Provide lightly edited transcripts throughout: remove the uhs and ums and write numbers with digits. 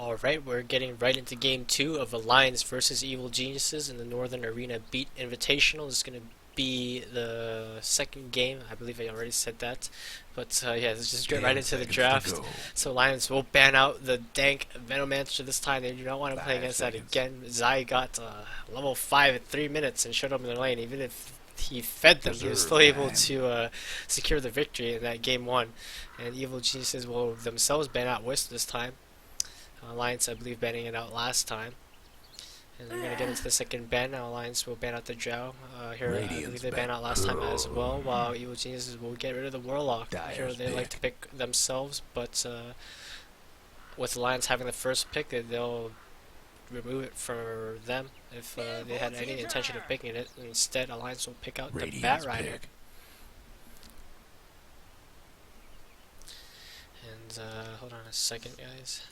Alright, we're getting right into game 2 of Alliance versus Evil Geniuses in the Northern Arena Beat Invitational. This is going to be the second game. I believe I already said that. But yeah, let's just get right into the draft. So Alliance will ban out the dank Venomancer this time. They do not want to play against that again. Zai got level 5 in 3 minutes and showed up in their lane. Even if he fed them, he was still able to secure the victory in that game 1. And Evil Geniuses will themselves ban out Wisp this time. Alliance, I believe, banning it out last time. And we're going to get into the second ban. Now Alliance will ban out the Drow. Here, I believe they ban out last time as well, while Evil Geniuses will get rid of the Warlock. Here they like to pick themselves, but with Alliance having the first pick, they'll remove it for them if they had any intention of picking it. Instead, Alliance will pick out the Bat Rider. And hold on a second, guys.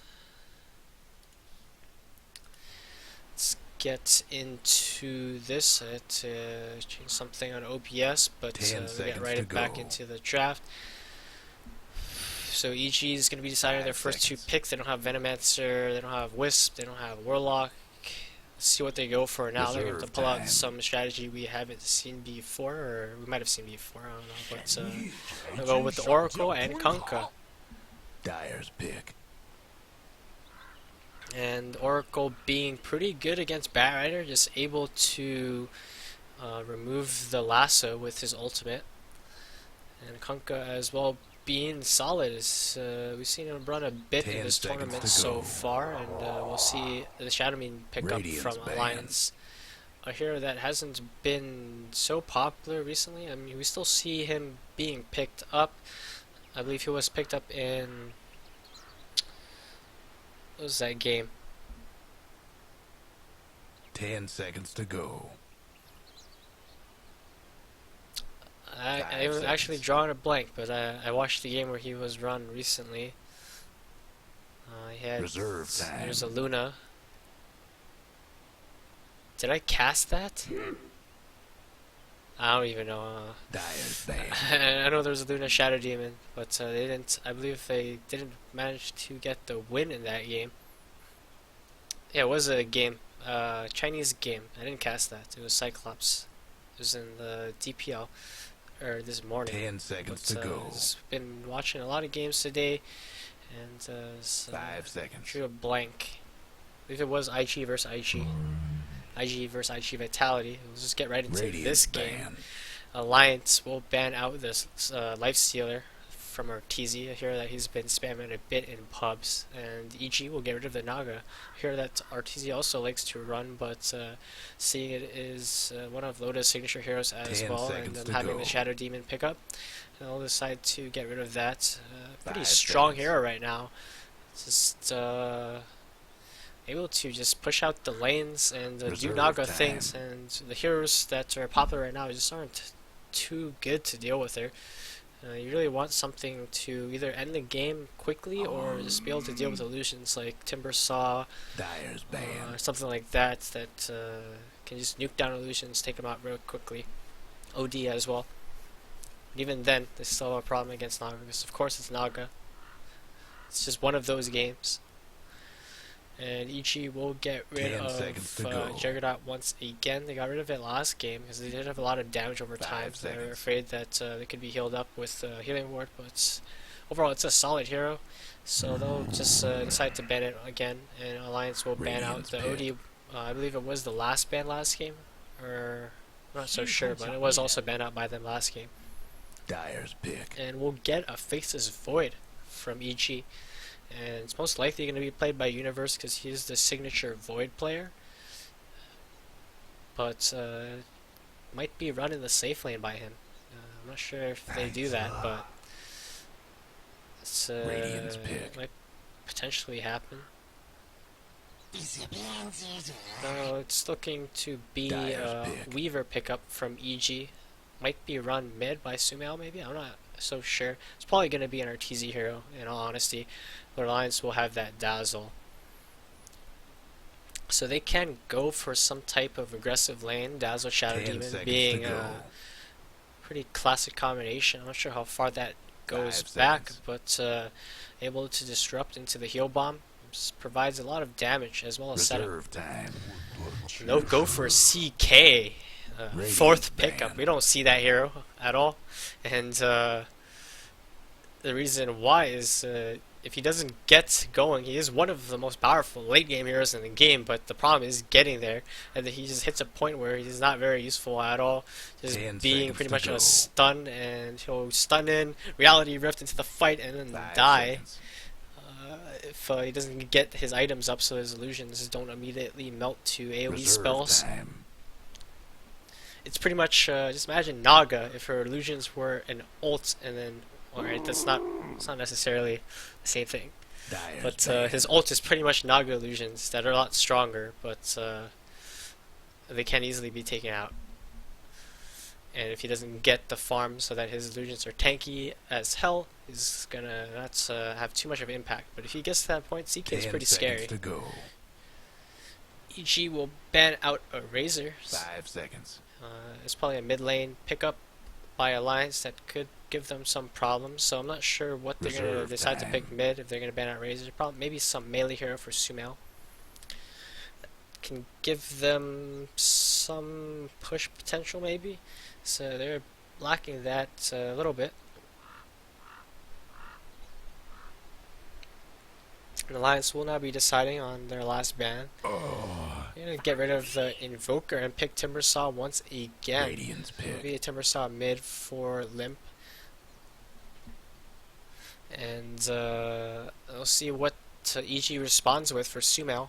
Let's get into this. Change something on OBS, but we get right back into the draft. So EG is going to be deciding their first 2 picks. They don't have Venomancer, they don't have Wisp, they don't have Warlock. Let's see what they go for now. They're going to pull out some strategy we haven't seen before, or we might have seen before, I don't know. But they'll go with the Oracle and Kunkka. Dyer's pick. And Oracle being pretty good against Bat Rider, just able to remove the lasso with his ultimate. And Kunkka as well being solid. We've seen him run a bit in this tournament so far, and we'll see the Shadow Mane pick up from Alliance. A hero that hasn't been so popular recently. I mean, we still see him being picked up. I believe he was picked up in... what was that game? 10 seconds to go. I was actually drawing a blank, but I watched the game where he was run recently. He had Reserve time. There's a Luna. Did I cast that? I don't even know. Dyer's band. I know there was a Luna Shadow Demon, but they didn't. I believe they didn't manage to get the win in that game. Yeah, it was a game, Chinese game. I didn't cast that. It was Cyclops. It was in the DPL, or this morning. 10 seconds to go. I've been watching a lot of games today, and 5 seconds. Drew a blank. I believe it was IG versus IG. IG versus IG Vitality. Let's just get right into this game. Alliance will ban out this Lifestealer from Arteezy. I hear that he's been spamming a bit in pubs. And EG will get rid of the Naga. I hear that Arteezy also likes to run, but seeing it is one of Loda's signature heroes as well, and then having the Shadow Demon pick up, they'll decide to get rid of that. Pretty strong hero right now. Just able to just push out the lanes and do Naga things, and the heroes that are popular right now just aren't too good to deal with her. You really want something to either end the game quickly or just be able to deal with illusions like Timber Saw, something like that can just nuke down illusions, take them out real quickly. OD as well. But even then, they still have a problem against Naga because of course it's Naga. It's just one of those games. And EG will get rid of Juggernaut once again. They got rid of it last game because they did have a lot of damage over time. They were afraid that they could be healed up with Healing Ward, but overall it's a solid hero. So they'll just decide to ban it again, and Alliance will ban out the OD. I believe it was the last ban last game, or I'm not so sure, but it was also banned out by them last game. Dyer's pick. And we'll get a Faceless Void from EG. And it's most likely going to be played by Universe because he's the signature Void player. But might be run in the safe lane by him. I'm not sure if they do that, but it's, might potentially happen. It's looking to be a Weaver pickup from EG. Might be run mid by Sumail, maybe? I'm not so sure. It's probably going to be an Arteezy hero, in all honesty. But Alliance will have that Dazzle. So they can go for some type of aggressive lane. Dazzle Shadow Demon being a pretty classic combination. I'm not sure how far that goes back, but able to disrupt into the heal bomb. provides a lot of damage as well as setup. Reserve time. No go for a CK. Fourth pickup. We don't see that hero at all. And the reason why is if he doesn't get going, he is one of the most powerful late game heroes in the game, but the problem is getting there, and he just hits a point where he's not very useful at all, just being pretty much a stun, and he'll stun in, reality rift into the fight, and then die if he doesn't get his items up so his illusions don't immediately melt to AoE spells. It's pretty much, just imagine Naga if her illusions were an ult and then, alright, it's not necessarily the same thing. But his ult is pretty much Naga illusions that are a lot stronger, but they can easily be taken out. And if he doesn't get the farm so that his illusions are tanky as hell, he's gonna not have too much of an impact. But if he gets to that point, CK is pretty scary. EG will ban out a Razor. 5 seconds. It's probably a mid lane pickup by Alliance that could give them some problems. So I'm not sure what they're going to decide to pick mid, if they're going to ban out Razor. Probably maybe some melee hero for Sumail. Can give them some push potential maybe. So they're lacking that a little bit. And Alliance will now be deciding on their last ban. They're going to get rid of the Invoker and pick Timbersaw once again. Maybe a Timbersaw mid for Limp. And we'll see what EG responds with for Sumail.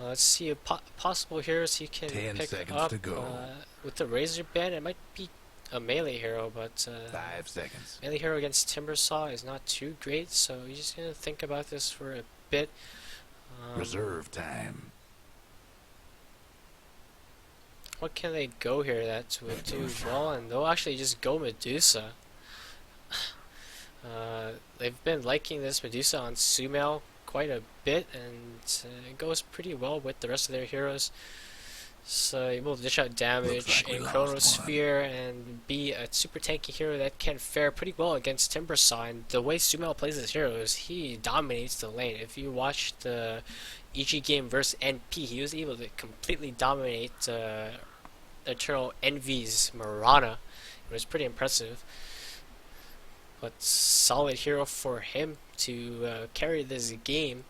Let's see a possible heroes he can pick up. With the Razor ban, it might be a melee hero, but 5 seconds. Melee hero against Timbersaw is not too great, so you're just gonna think about this for a bit. Reserve time. What can they go here that would do well? And they'll actually just go Medusa. They've been liking this Medusa on Sumail quite a bit, and it goes pretty well with the rest of their heroes. So able to dish out damage in Chronosphere and be a super tanky hero that can fare pretty well against Timbersaw. And the way Sumail plays his heroes, he dominates the lane. If you watch the EG game versus NP, he was able to completely dominate Eternal Envy's Mirana. It was pretty impressive. But solid hero for him to carry this game.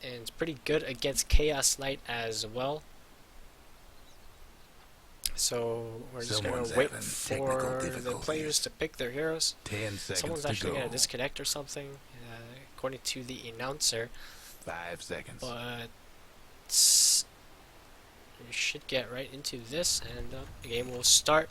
And it's pretty good against Chaos Knight as well. So we're just going to wait for the players to pick their heroes. 10 seconds. Someone's actually going to disconnect or something, according to the announcer. 5 seconds. But we should get right into this, and the game will start.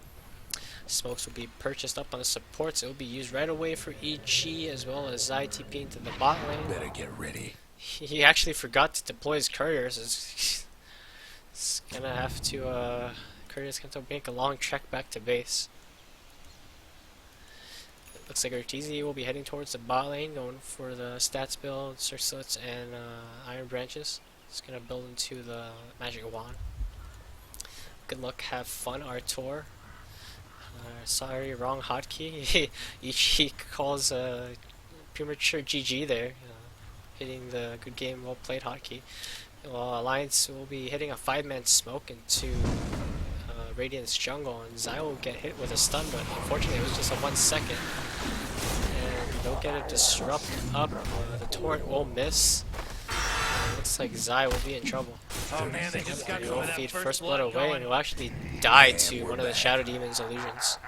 Smokes will be purchased up on the supports. It will be used right away for EG, as well as Zai TP into the bot lane. Better get ready. He actually forgot to deploy his couriers. It's gonna have to couriers gonna make a long trek back to base. It looks like Arteezy will be heading towards the bot lane, going for the stats build, Circlets, and Iron Branches. It's gonna build into the Magic Wand. Good luck, have fun, Artor. Sorry, wrong hotkey. He calls premature GG there, hitting the good game, well played hotkey. Well, Alliance will be hitting a 5-man smoke into Radiant's jungle, and Zai will get hit with a stun, but unfortunately it was just a 1 second. And they'll get a disrupt up. The torrent will miss. Looks like Zai will be in trouble. Oh man, they just got He will feed first blood away, and he'll actually die to one of the Shadow Demon's illusions.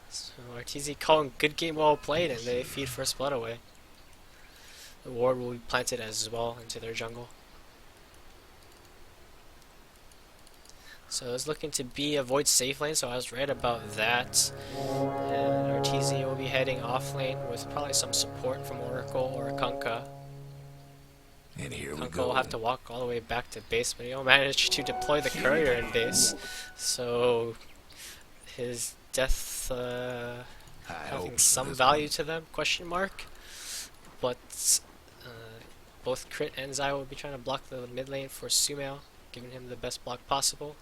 So Arteezy calling good game well played, and they feed first blood away. The ward will be planted as well into their jungle. So it's looking to be a void safe lane, so I was right about that. And Arteezy will be heading off lane with probably some support from Oracle or Kunkka. And here we Kunkka go. will have to walk all the way back to base, but he'll manage to deploy the courier in base. So his death having some value to them, question mark. But both Crit and Zai will be trying to block the mid lane for Sumail, giving him the best block possible.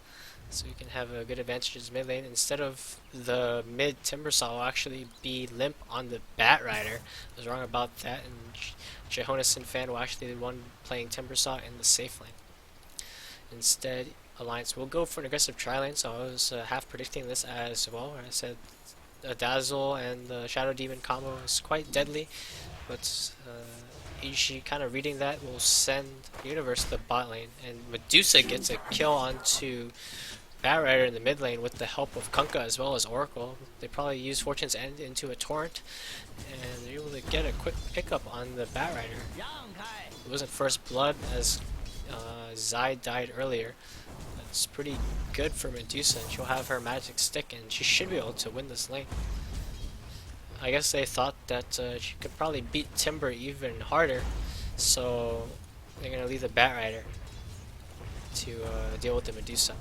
So you can have a good advantage in mid lane. Instead of the mid Timbersaw will actually be limp on the Batrider. I was wrong about that, and Jehonason fan will actually be the one playing Timbersaw in the safe lane. Instead, Alliance will go for an aggressive tri lane, so I was half predicting this as well. I said a Dazzle and the Shadow Demon combo is quite deadly, but Ishi kind of reading that will send Universe to the bot lane, and Medusa gets a kill onto Batrider in the mid lane with the help of Kunkka as well as Oracle. They probably use Fortune's End into a torrent, and they're able to get a quick pickup on the Batrider. It wasn't first blood as Zai died earlier. That's pretty good for Medusa, and she'll have her magic stick, and she should be able to win this lane. I guess they thought that she could probably beat Timber even harder, so they're gonna leave the Batrider to deal with the Medusa.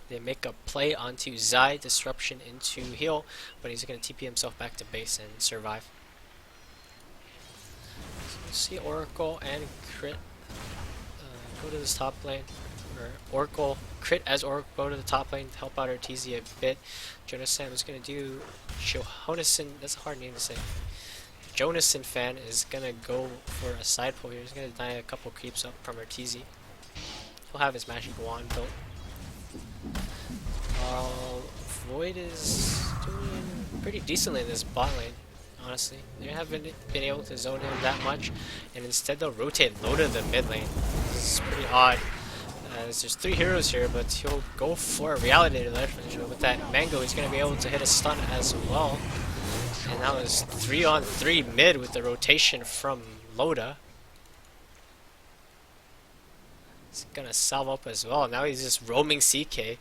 They make a play onto Zai, disruption into heal, but he's going to TP himself back to base and survive. So we'll see Oracle and Crit go to this top lane, or Oracle, Crit as Oracle go to the top lane to help out Arteezy a bit. Jonas Sam is going to do Shohonason, that's a hard name to say. Jonason fan is going to go for a side pull here. He's going to deny a couple creeps up from Arteezy. He'll have his magic wand built. Void is doing pretty decently in this bot lane, honestly. They haven't been able to zone him that much, and instead they'll rotate low to the mid lane. This is pretty odd, as there's 3 heroes here, but he'll go for a reality leverage. With that Mango, he's going to be able to hit a stun as well. And now it's 3-on-3 mid with the rotation from Loda. He's going to salve up as well. Now he's just roaming CK.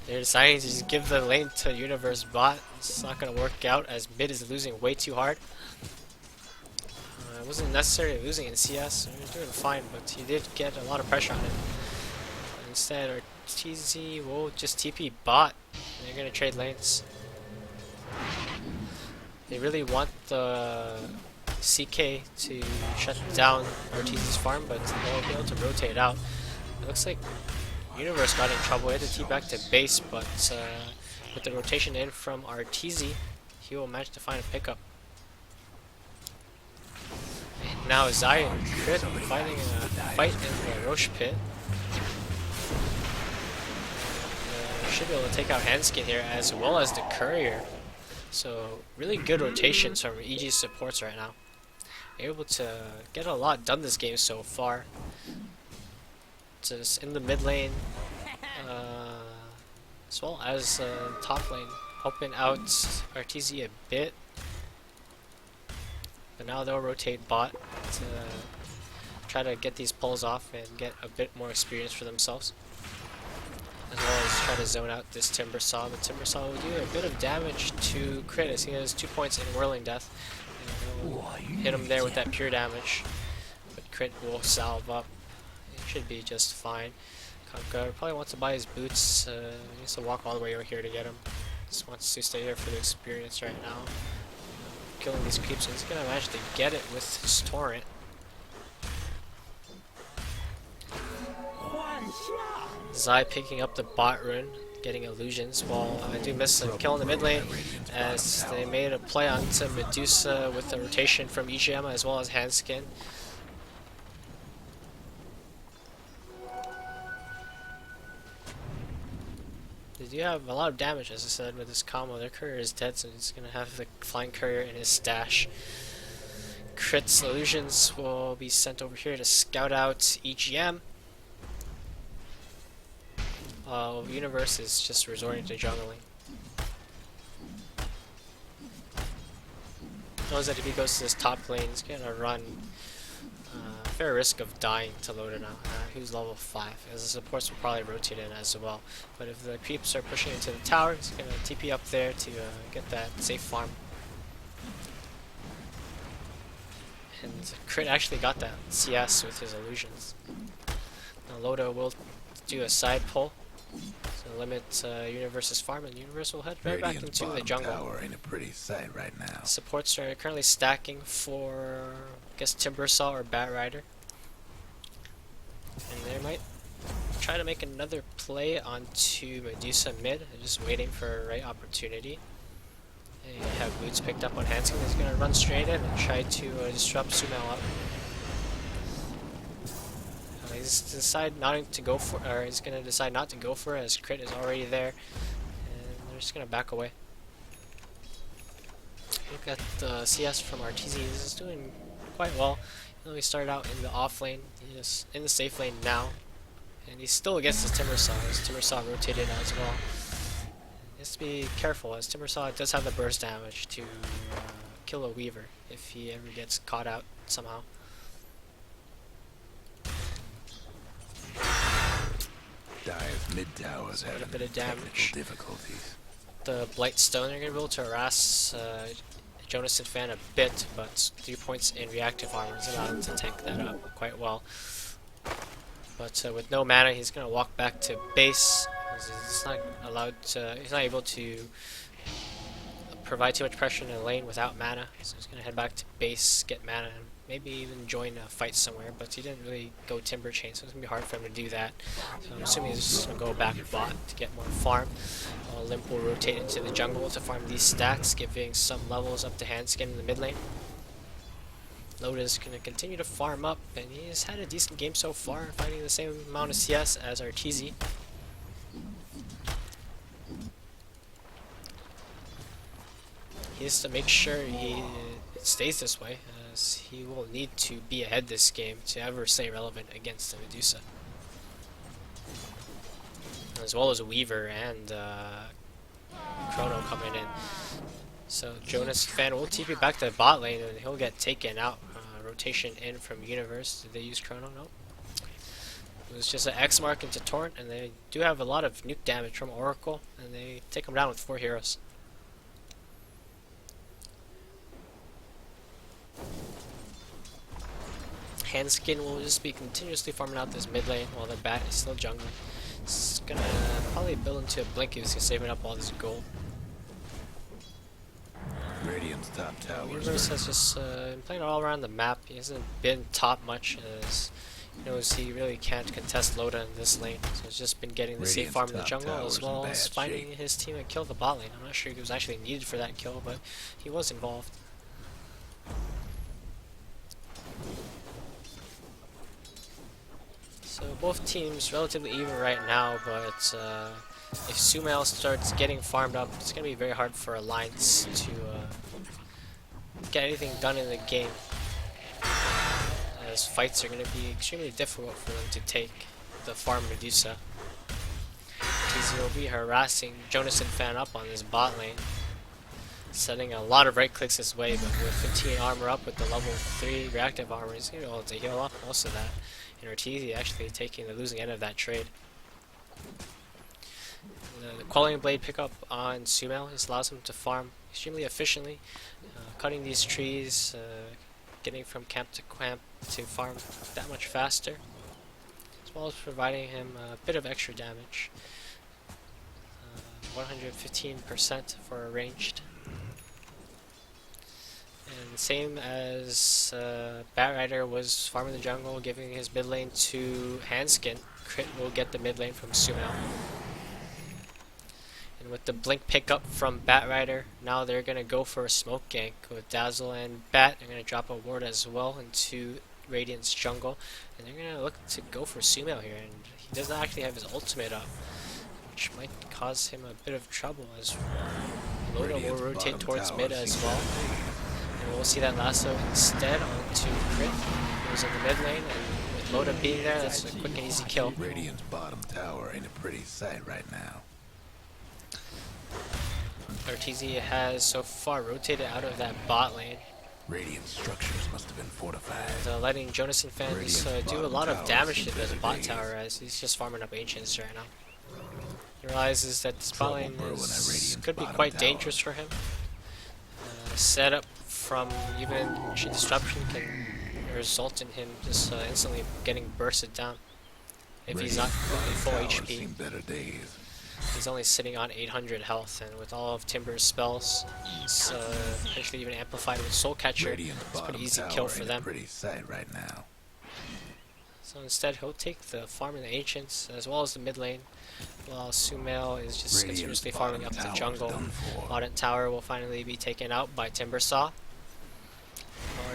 They're deciding to just give the lane to Universe bot. It's not going to work out as mid is losing way too hard. It wasn't necessarily losing in CS. He was doing fine, but he did get a lot of pressure on him. Instead, Arteezy will just TP bot. They're going to trade lanes. They really want the CK to shut down Arteezy's farm, but they'll be able to rotate out. It looks like Universe got in trouble. He had to T back to base, but with the rotation in from Arteezy, he will manage to find a pickup. And now Zai and Crit fighting a fight in the Roche pit. Should be able to take out Handskin here as well as the Courier. So really good rotations from EG's supports right now. They're able to get a lot done this game so far. Just in the mid lane, as well as top lane, helping out Arteezy a bit. But now they'll rotate bot to try to get these pulls off and get a bit more experience for themselves. As well as try to zone out this Timbersaw. The Timbersaw will do a bit of damage to Crit as he has 2 points in Whirling Death. And he'll hit him there with that pure damage. But Crit will salve up. Should be just fine. Kunkka probably wants to buy his boots. He needs to walk all the way over here to get him. Just wants to stay here for the experience right now. Killing these creeps, and he's gonna manage to get it with his torrent. Zai picking up the bot rune, getting illusions, while I do miss a kill in the mid lane as they made a play onto Medusa with the rotation from EGM as well as Handskin. They do have a lot of damage, as I said, with this combo. Their courier is dead, so he's going to have the flying courier in his stash. Crit's illusions will be sent over here to scout out EGM. Universe is just resorting to jungling. Knows that if he goes to this top lane, he's going to run fair risk of dying to Loda now. Who's level 5, as the supports will probably rotate in as well. But if the creeps are pushing into the tower, he's going to TP up there to get that safe farm. And Crit actually got that CS with his illusions. Now Loda will do a side pull to limit Universe's farm, and Universe will head right back into the jungle. Tower ain't a pretty sight right now. Supports are currently stacking for, I guess, Timbersaw or Batrider. And they might try to make another play onto Medusa mid. They're just waiting for a right opportunity. They have boots picked up on Hanskin. He's going to run straight in and try to disrupt Sumail up. He's decide not to go for, or he's going to decide not to go for it as crit is already there, and they're just going to back away. Look at the CS from Arteezy. He's doing quite well. He started out in the off lane. He's in the safe lane now, and he's still against his Timbersaw. His Timbersaw rotated as well. He has to be careful, as Timbersaw does have the burst damage to kill a Weaver if he ever gets caught out somehow. Dive's mid towers having a bit of technical damage. difficulties. The Blight Stone are going to be able to harass Jonas and Fan a bit, but 3 points in reactive armor is allowed him to tank that up quite well. But with no mana, he's going to walk back to base. He's not allowed to, he's not able to provide too much pressure in the lane without mana, so he's going to head back to base, get mana, and maybe even join a fight somewhere, but he didn't really go Timber Chain, so it's going to be hard for him to do that. So I'm assuming he's just going to go back bot to get more farm. Limp will rotate into the jungle to farm these stacks, giving some levels up to Handskin in the mid lane. Loda's going to continue to farm up, and he's had a decent game so far, finding the same amount of CS as Arteezy. He has to make sure it stays this way, as he will need to be ahead this game to ever stay relevant against the Medusa. As well as Weaver and Chrono coming in. So Jonas Fan will TP back to the bot lane and he'll get taken out. Rotation in from Universe. Did they use Chrono? Nope. It was just an X mark into Torrent, and they do have a lot of nuke damage from Oracle, and they take him down with 4 heroes. Handskin will just be continuously farming out this mid lane while the bat is still jungling. It's gonna probably build into a blink if he's saving up all this gold. Radiant's top tower. Universe has just been playing all around the map. He hasn't been top much, as he knows he really can't contest Loda in this lane. So he's just been getting the safe farm in the jungle, as well as finding his team and kill the bot lane. I'm not sure if he was actually needed for that kill, but he was involved. So both teams relatively even right now, but if Sumail starts getting farmed up, it's going to be very hard for Alliance to get anything done in the game, as fights are going to be extremely difficult for them to take the farm Medusa. TZ will be harassing Jonas and Fan up on this bot lane, setting a lot of right clicks his way, but with 15 armor up with the level 3 reactive armor, he's going to be able to heal up most of that. And Arteezy actually taking the losing end of that trade. The Quelling Blade pickup on Sumail just allows him to farm extremely efficiently, cutting these trees, getting from camp to camp to farm that much faster, as well as providing him a bit of extra damage. 115% for a ranged. And same as Batrider was farming the jungle, giving his mid lane to Handskin. Crit will get the mid lane from Sumail. And with the blink pickup from Batrider, now they're going to go for a smoke gank with Dazzle and Bat. They're going to drop a ward as well into Radiant's jungle. And they're going to look to go for Sumail here. And he doesn't actually have his ultimate up, which might cause him a bit of trouble, as Loda will rotate towards mid as well. And we'll see that lasso instead onto Crit, who's in the mid lane, and with Loda being there, that's a quick and easy kill. Radiant's bottom tower ain't a pretty sight right now. Arteezy has so far rotated out of that bot lane. Radiant structures must have been fortified. And letting Jonas and Fan just do a lot of damage to the bot tower, as he's just farming up Ancients right now. He realizes that this bot lane could be quite dangerous for him. Setup from even disruption can result in him just instantly getting bursted down if he's not completely full HP. Better days. He's only sitting on 800 health, and with all of Timber's spells, it's potentially even amplified with Soul Catcher. It's a pretty easy kill for them. Pretty sight right now. So instead, he'll take the farm in the Ancients as well as the mid lane, while Sumail is just continuously farming up the jungle. Bottom tower will finally be taken out by Timbersaw.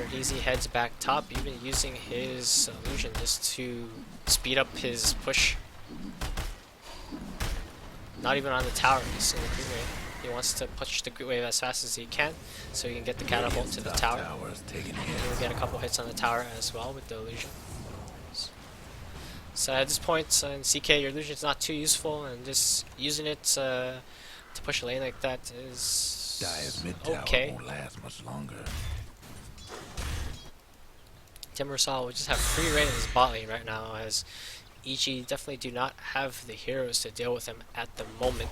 Ortiz heads back top, even using his illusion just to speed up his push. Not even on the tower, he's in the green wave. He wants to push the green wave as fast as he can, so he can get the catapult to the tower. He'll get a couple hits on the tower as well with the illusion. So at this point in CK, your illusion is not too useful, and just using it to push a lane like that is okay. Won't last much longer. Timbersaw will just have free reign in his bot lane right now, as EG definitely do not have the heroes to deal with him at the moment.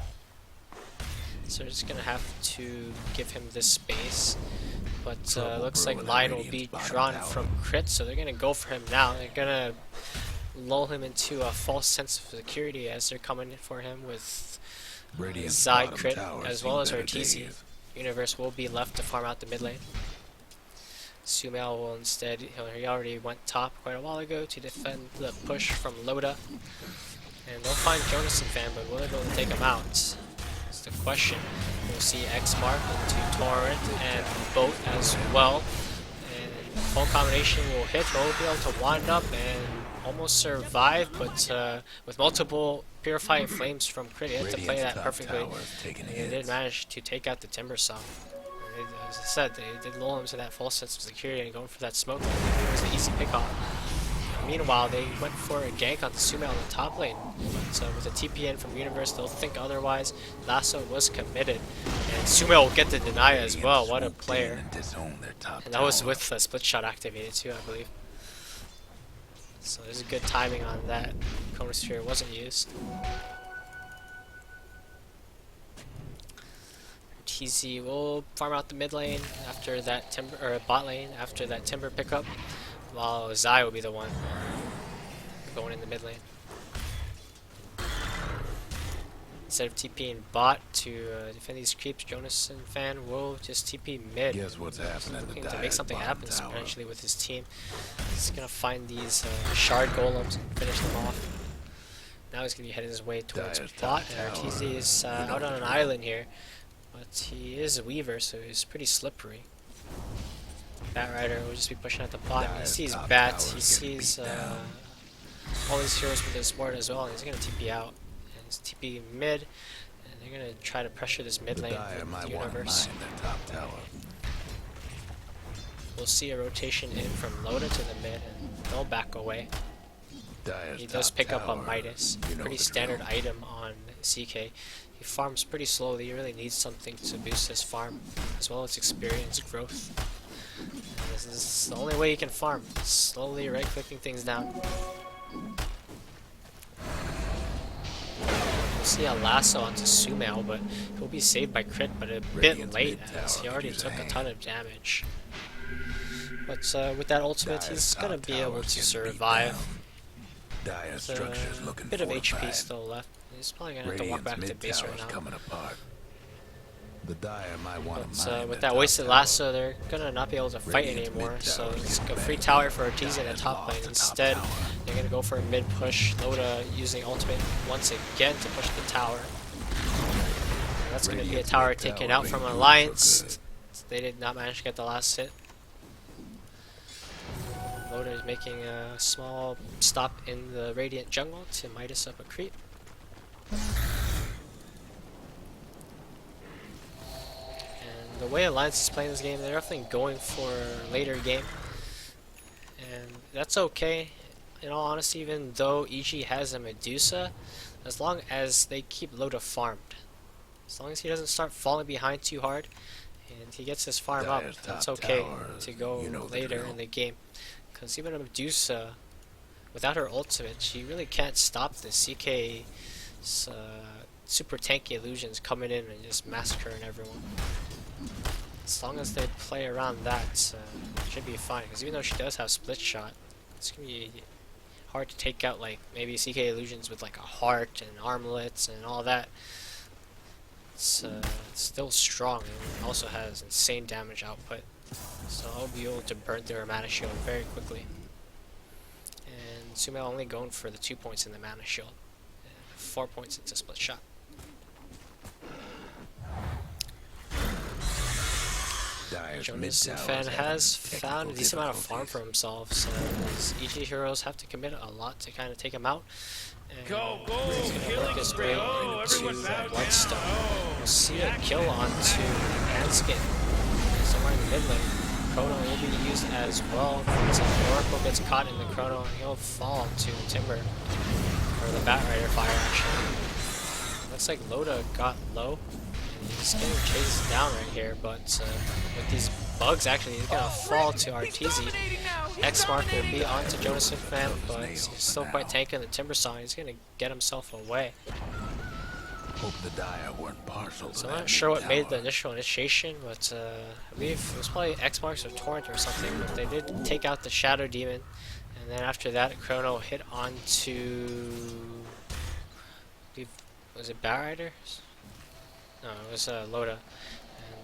So we're just gonna have to give him this space. But looks like line will be drawn from crit, so they're gonna go for him now. They're gonna lull him into a false sense of security as they're coming for him with Zai crit as well as Ortiz. Universe will be left to farm out the mid lane. Sumail will instead, he already went top quite a while ago to defend the push from Loda. And they'll find Jonas and Fan, but will they be able to take him out? That's the question. We'll see X Mark into Torrent and Boat as well. And full combination will hit. He'll be able to wind up and almost survive, but with multiple Purifying Flames from Crit, he had to play that perfectly. And he did manage to take out the Timbersaw. As I said, they did lull him to that false sense of security and going for that smoke. It was an easy pick off. Meanwhile, they went for a gank on Sumail in the top lane. So with a TPN from Universe, they'll think otherwise. Lasso was committed. And Sumail will get the deny as well. What a player. And that was with a split shot activated too, I believe. So there's a good timing on that. Chronosphere wasn't used. TZ will farm out the mid lane after that timber, or bot lane after that timber pickup, while Zai will be the one going in the mid lane. Instead of TPing bot to defend these creeps, Jonas and Fan will just TP mid. Guess what's happening looking to make something happen potentially with his team. He's gonna find these shard golems and finish them off. Now he's gonna be heading his way towards bot, and Ortiz is out on an island here. But he is a Weaver, so he's pretty slippery. Batrider will just be pushing at the bot. He sees bats, he sees all these heroes with his ward as well, and he's going to TP out. And he's TP mid, and they're going to try to pressure this mid lane with the Universe. We'll see a rotation in from Loda to the mid, and they'll back away. He does pick up a Midas, pretty standard item on CK. He farms pretty slowly. He really needs something to boost his farm, as well as experience growth. And this is the only way he can farm, slowly right-clicking things down. We'll see a lasso onto Sumail, but he'll be saved by crit, but a bit late, as he already took a ton of damage. But with that ultimate, he's going to be able to survive. There's a bit of HP still left. He's probably going to have to walk back to base right now. But with that wasted lasso, they're going to not be able to fight anymore. So it's a free tower for Ortiz in the top lane. Instead, they're going to go for a mid push. Loda using ultimate once again to push the tower. That's going to be a tower taken out from Alliance. They did not manage to get the last hit. Loda is making a small stop in the Radiant jungle to Midas up a creep. And the way Alliance is playing this game, they're definitely going for a later game. And that's okay. In all honesty, even though EG has a Medusa, as long as they keep Loda farmed. As long as he doesn't start falling behind too hard, and he gets his farm up, that's okay to go later in the game. Because even a Medusa, without her ultimate, she really can't stop the CK super tanky illusions coming in and just massacring everyone. As long as they play around that, it should be fine. Because even though she does have split shot, it's going to be hard to take out like maybe CK illusions with like a heart and armlets and all that. It's still strong and also has insane damage output. So I'll be able to burn through her mana shield very quickly. And Sumail only going for the 2 points in the mana shield. 4 points into split shot. Jonas Fan has found a decent amount of farm for himself, so his EG heroes have to commit a lot to kind of take him out. And he's going to work his way into Bloodstone. We'll see a kill onto Hanskin somewhere in the mid lane. Chrono will be used as well. So Oracle gets caught in the Chrono and he'll fall to the Timber. Or the Bat Rider fire actually. Looks like Loda got low. He's getting chased down right here, but with these bugs actually he's gonna fall to Arteezy. X Mark will be onto Jonas Fan, but he's still quite tanky in the Timber Song. He's gonna get himself away. Hope the Dire weren't partial. So I'm not sure what made the initial initiation, but I believe it was probably X Marks or Torrent or something, but they did take out the Shadow Demon. And then after that, Chrono hit onto... was it Bat Rider? No, it was Loda.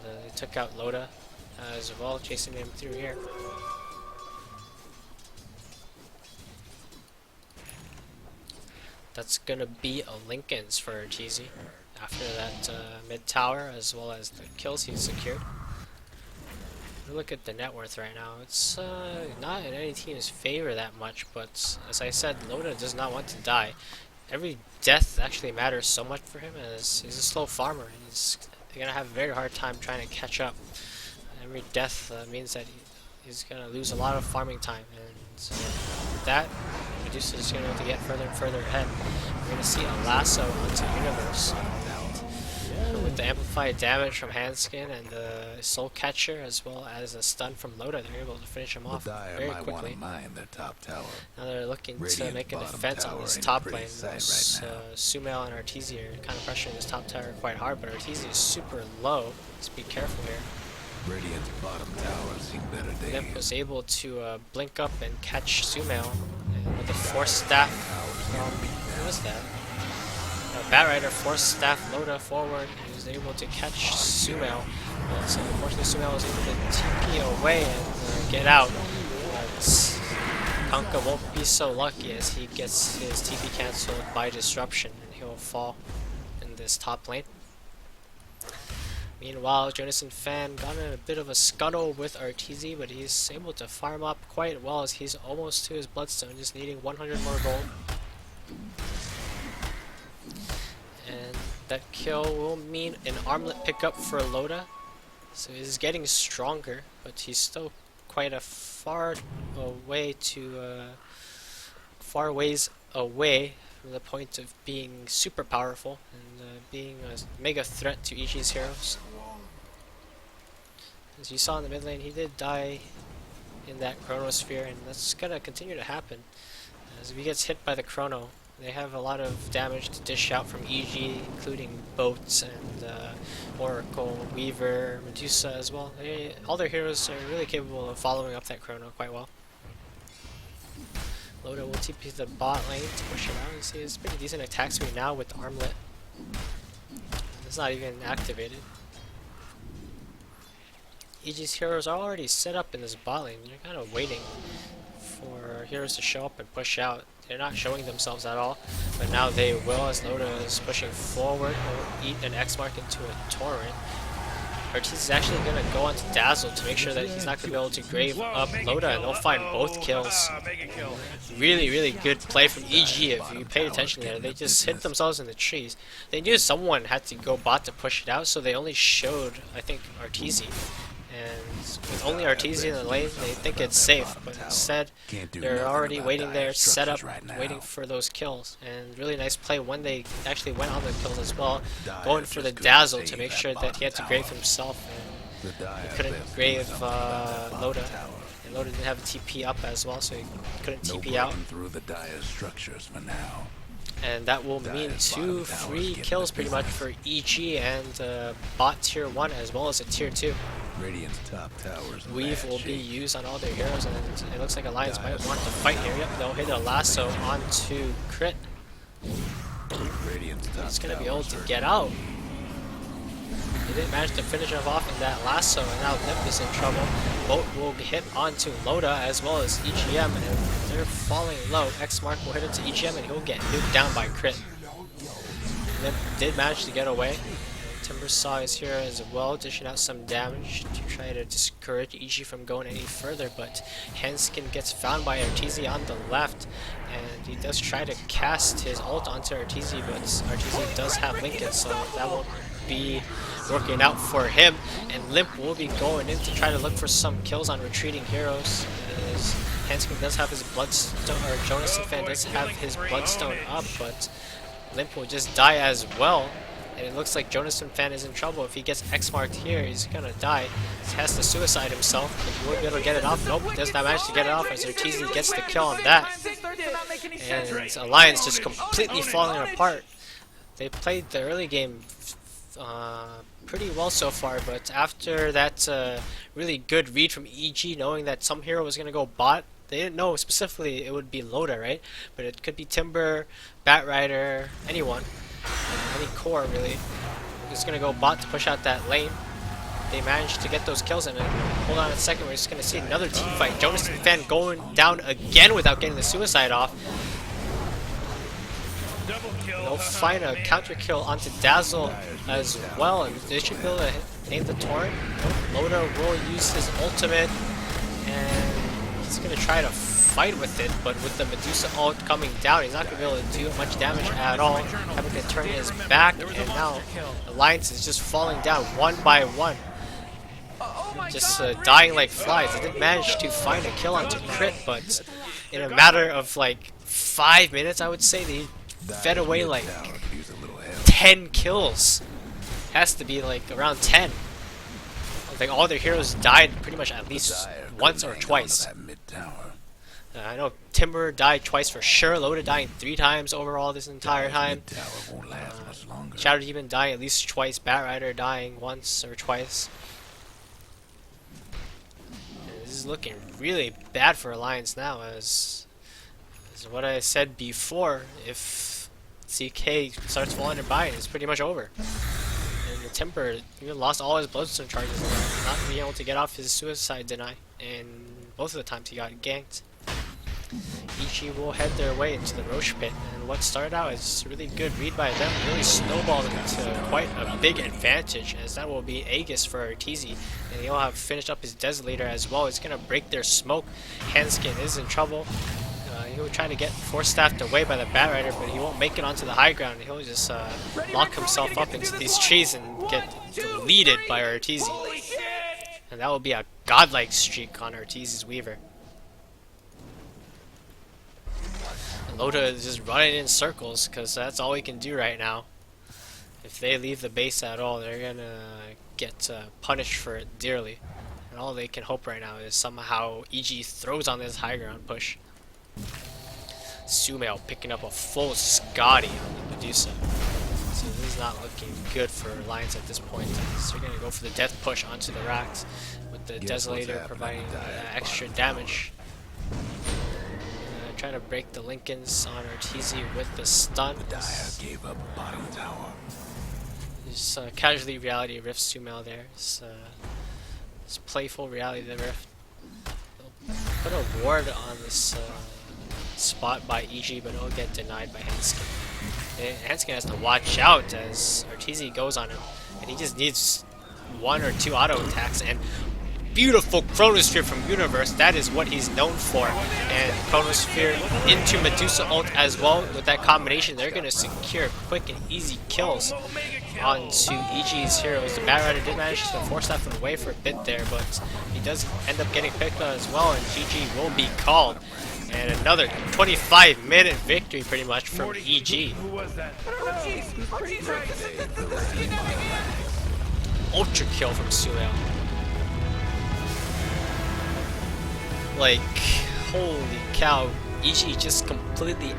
And they took out Loda as well, chasing him through here. That's gonna be a Lincoln's for Arteezy after that mid tower, as well as the kills he's secured. Look at the net worth right now. It's not in any team's favor that much, but as I said, Loda does not want to die. Every death actually matters so much for him, as he's a slow farmer, and he's gonna have a very hard time trying to catch up. Every death means that he's gonna lose a lot of farming time, and that Medusa is gonna have to get further and further ahead. We're gonna see a lasso onto Universe. With the amplified damage from Handskin and the Soul Catcher, as well as a stun from Loda, they're able to finish him off very quickly. Now they're looking to make a defense on this top lane. Sumail and Arteezy are kind of pressuring this top tower quite hard, but Arteezy is super low. Let's be careful here. Radiant's bottom tower seen better days. Limp was able to blink up and catch Sumail with a Force Staff. What was that? Bat Rider forced Staff Loda forward. He was able to catch Sumail. So unfortunately Sumail was able to TP away and get out. But Kanka won't be so lucky as he gets his TP cancelled by Disruption, and he'll fall in this top lane. Meanwhile, Jonas Fan got in a bit of a scuttle with Arteezy, but he's able to farm up quite well as he's almost to his Bloodstone, just needing 100 more gold. And that kill will mean an armlet pickup for Loda. So he's getting stronger, but he's still quite a far ways away from the point of being super powerful and being a mega threat to EG's heroes. As you saw in the mid lane, he did die in that Chronosphere, and that's gonna continue to happen. As if he gets hit by the Chrono, they have a lot of damage to dish out from EG, including Boats and Oracle, Weaver, Medusa as well. All their heroes are really capable of following up that Chrono quite well. Loda will TP the bot lane to push it out. You see, it's pretty decent attack speed now with the armlet. It's not even activated. EG's heroes are already set up in this bot lane. You're kind of waiting for heroes to show up and push out. They're not showing themselves at all, but now they will as Loda is pushing forward. He'll eat an X Mark into a Torrent. Arteezy is actually going to go onto Dazzle to make sure that he's not going to be able to grave up Loda, and they'll find both kills. Really, really good play from EG if you paid attention there. They just hit themselves in the trees. They knew someone had to go bot to push it out, so they only showed, I think, Arteezy. And with only Arteezy in the lane, they think it's safe, but instead they're already waiting there, set up, waiting for those kills. And really nice play when they actually went on the kills as well, going for the Dazzle to make sure that he had to grave himself, and he couldn't grave Loda. And Loda didn't have a TP up as well, so he couldn't TP out. And that will mean 2 free kills pretty much for EG and bot tier 1 as well as a tier 2. Weave will be used on all their heroes, and it looks like Alliance might want to fight here. Yep, they'll hit a lasso onto Crit. He's going to be able to get out. He didn't manage to finish him off that lasso, and now Limp is in trouble. Both will hit onto Loda as well as EGM, and they're falling low. X Mark will hit into EGM, and he'll get nuked down by crit. Limp did manage to get away. Timbersaw is here as well, dishing out some damage to try to discourage EG from going any further, but Henskin gets found by Arteezy on the left, and he does try to cast his ult onto Arteezy, but Arteezy does have Lincoln, so that won't be working out for him, and Limp will be going in to try to look for some kills on retreating heroes, as Henskin does have his Bloodstone, or Jonas Fan does have his Bloodstone up, but Limp will just die as well. And it looks like Jonas Fan is in trouble. If he gets X-marked here, he's gonna die. He has to suicide himself, but he won't be able to get it off. Nope, he does not manage to get it off as Arteezy gets the kill on that. And Alliance just completely falling apart. They played the early game pretty well so far, but after that really good read from EG, knowing that some hero was gonna go bot, they didn't know specifically it would be Loda, right? But it could be Timber, Batrider, anyone. Any core really is going to go bot to push out that lane. They managed to get those kills in it. Hold on a second, we're just going to see another team fight. Jonas and Fan going down again without getting the suicide off. They'll find a counter kill onto Dazzle as well, and they should be able to name the torrent. Loda will use his ultimate, and he's going to try to fight with it, but with the Medusa ult coming down, he's not going to be able to do much damage at all, having to turn his back, and now Alliance is just falling down one by one. Just dying like flies. They did manage to find a kill onto crit, but in a matter of like 5 minutes, I would say, they fed away like 10 kills. Has to be like around 10. Like all their heroes died pretty much at least once or twice. I know Timber died twice for sure, Loda dying 3 times overall this entire time. Shadow Demon dying at least twice, Batrider dying once or twice. And this is looking really bad for Alliance now, as what I said before, if CK starts falling and buying, it's pretty much over. And the Timber even lost all his Bloodstone charges, not being able to get off his suicide deny, and both of the times he got ganked. EG will head their way into the Roche pit, and what started out as a really good read by them really snowballed into quite a big advantage, as that will be Aegis for Arteezy, and he'll have finished up his Desolator as well. It's going to break their smoke. Henskin is in trouble. He'll try to get Force Staffed away by the Batrider, but he won't make it onto the high ground. He'll just lock himself up into these trees and get deleted by Arteezy. And that will be a godlike streak on Arteezy's Weaver. Loda is just running in circles because that's all he can do right now. If they leave the base at all, they're gonna get punished for it dearly. And all they can hope right now is somehow EG throws on this high ground push. Sumail picking up a full Scotty on the Medusa. So this is not looking good for Alliance at this point. So they're gonna go for the death push onto the racks with the Desolator providing extra damage. Trying to break the Lincolns on Arteezy with the stun. Gave up bottom tower. There's casually reality rift Sumail there. It's playful reality rift. They'll put a ward on this spot by EG, but it'll get denied by Henskin. Henskin has to watch out as Arteezy goes on him, and he just needs 1 or 2 auto attacks, and beautiful Chronosphere from Universe, that is what he's known for. And Chronosphere into Medusa ult as well. With that combination, they're going to secure quick and easy kills onto EG's heroes. The Batrider did manage to force that from away for a bit there, but he does end up getting picked on as well, and GG will be called. And another 25-minute victory pretty much from EG. Ultra kill from Sumail. Like, holy cow, EG just completely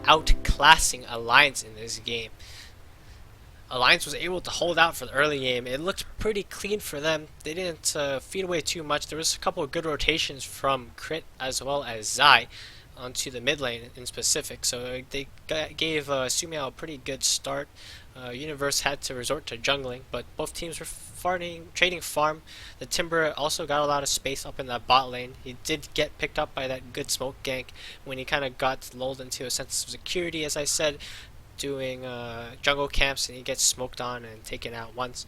outclassing Alliance in this game. Alliance was able to hold out for the early game. It looked pretty clean for them. They didn't feed away too much. There was a couple of good rotations from Crit as well as Zai onto the mid lane in specific. So they gave Sumail a pretty good start. Universe had to resort to jungling, but both teams were trading farm. The Timber also got a lot of space up in that bot lane. He did get picked up by that good smoke gank when he kind of got lulled into a sense of security, as I said, doing jungle camps, and he gets smoked on and taken out once.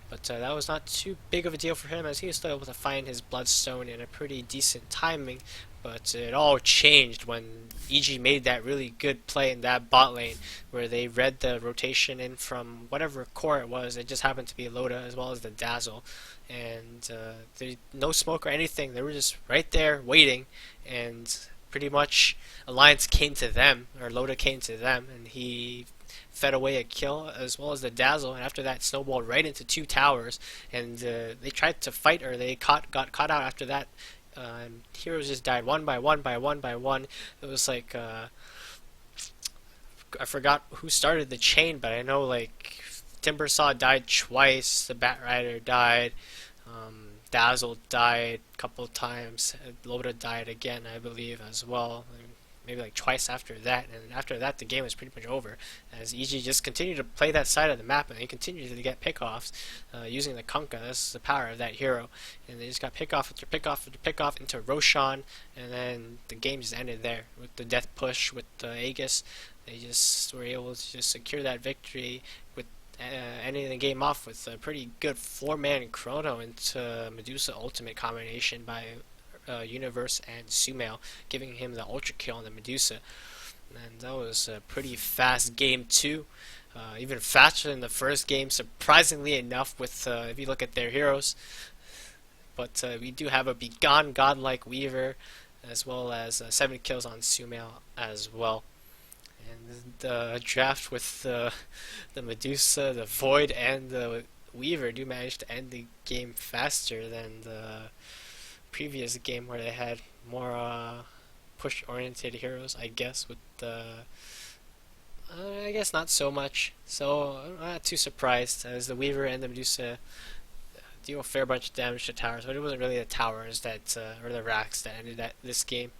But that was not too big of a deal for him, as he was still able to find his bloodstone in a pretty decent timing. But it all changed when EG made that really good play in that bot lane, where they read the rotation in from whatever core it was. It just happened to be Loda as well as the Dazzle, and no smoke or anything. They were just right there waiting, and pretty much Alliance came to them, or Loda came to them, and he fed away a kill as well as the Dazzle, and after that snowballed right into two towers, and they tried to fight, or they got caught out after that. And heroes just died one by one by one by one. It was like I forgot who started the chain, but I know like Timbersaw died twice, the Bat Rider died, Dazzle died a couple of times, Loda died again, I believe, as well. Maybe like twice after that, and after that the game was pretty much over, as EG just continued to play that side of the map, and they continued to get pickoffs using the Kunkka. That's the power of that hero, and they just got pickoff after pickoff after pickoff into Roshan, and then the game just ended there with the death push with Aegis. They just were able to just secure that victory with ending the game off with a pretty good 4-man chrono into Medusa ultimate combination by Universe and Sumail, giving him the ultra kill on the Medusa. And that was a pretty fast game too, even faster than the first game, surprisingly enough, with if you look at their heroes. But we do have a Begone Godlike Weaver, as well as 7 kills on Sumail as well. And the draft with the Medusa, the Void, and the Weaver do manage to end the game faster than the previous game, where they had more push-oriented heroes, I guess, with the I guess not so much. So I'm not too surprised, as the Weaver and the Medusa deal a fair bunch of damage to towers, but it wasn't really the towers that or the racks that ended this game.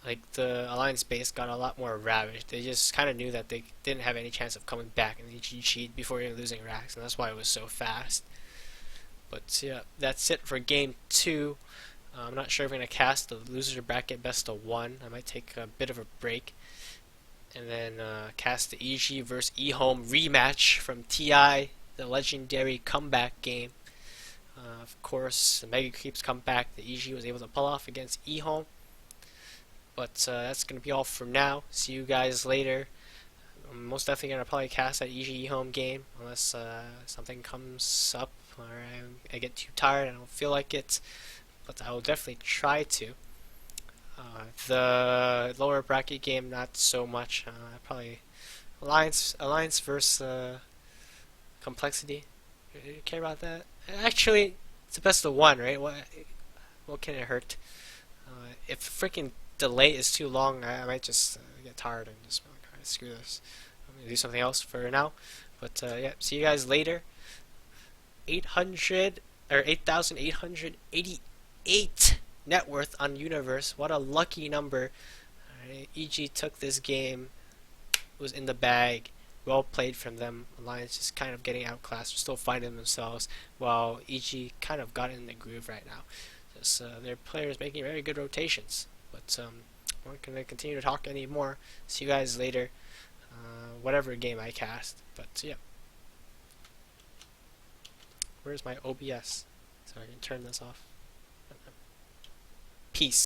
Like, the Alliance base got a lot more ravaged. They just kind of knew that they didn't have any chance of coming back, and they cheat before even losing racks, and that's why it was so fast. But yeah, that's it for game 2. I'm not sure if I'm going to cast the loser bracket best of 1. I might take a bit of a break, and then cast the EG vs eHome rematch from TI, the legendary comeback game. Of course, the Mega Creeps come back. The EG was able to pull off against eHome. But that's going to be all for now. See you guys later. I'm most definitely going to probably cast that EG home game, unless something comes up or I get too tired and I don't feel like it. But I will definitely try to. The lower bracket game, not so much. Probably Alliance versus Complexity. Do you care about that? Actually, it's the best of 1, right? What can it hurt? If freaking delay is too long, I might just get tired and just be like, alright, screw this. I'm gonna do something else for now. But yeah, see you guys later. 8,888 net worth on Universe. What a lucky number. EG took this game. Was in the bag. Well played from them. Alliance just kind of getting outclassed. Still finding themselves, while EG kind of got in the groove right now. Just their players making very good rotations. But I'm not going to continue to talk anymore. See you guys later. Whatever game I cast. But yeah. Where's my OBS? So I can turn this off. Peace.